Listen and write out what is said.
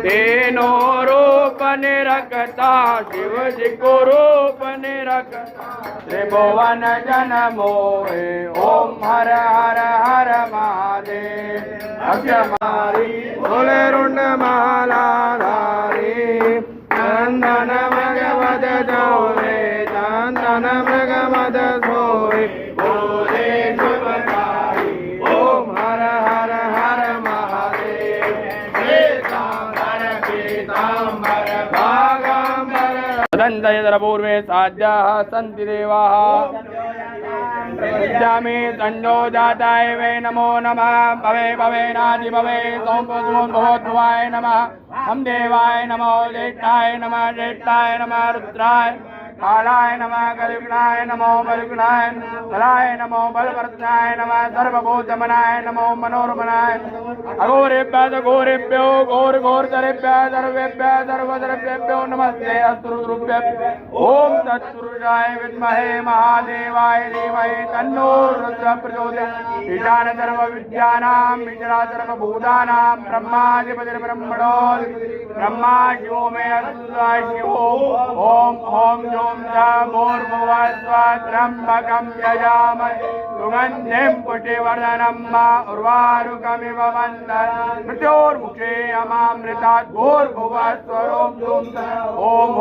तेनो रूप निरखता शिव जी को रूप निरखता त्रिभुवन जन मोहे ओम हर हर हर महादेव अक्षमारी बोले रुंड माला धारी चंदन भगवत जोरे चंदन भगवत सोरे बोले शिवकारी ओम हर हर हर महादेव पीतांबर पीतांबर भागंबर तदंतयतर पूर्वे साध्याः सन्ति देवाः प्रजामे तन्नो जाताय वै नमो नमः भवे भवेनादि भवे सोमभवाय नमः हम देवाय नमो ज्येष्ठाय नमः रुद्राय कालाय नमः कलिगुणाय नमो बलगुणाय बलाय नमो बलवर्धनाय नमः सर्वभूतमनाय नमो मनोरमनाय अघोरेभ्यः घोरेभ्यो घोरघोरतरेभ्यः सर्वेभ्यः सर्वतरेभ्यो नमस्ते अस्तुरुभ्यः ओम तत्पुरुषाय विद्महे महादेवाय धीमहि तन्नो रुद्रः प्रचोदयात् ईशान सर्वविद्यानां ईश्वरः सर्वभूतानां ब्रह्माधिपतिर्ब्रह्मणो ब्रह्मा शिवो मे अस्मि शिवो ओम ओम ओम त्र्यंबकं यजामहे सुगन्धिं पुष्टिवर्धनं उर्वारुकमिव बन्धनं मृत्योर्मुखे अमामृतात् भूर्भुवः स्वरों ओम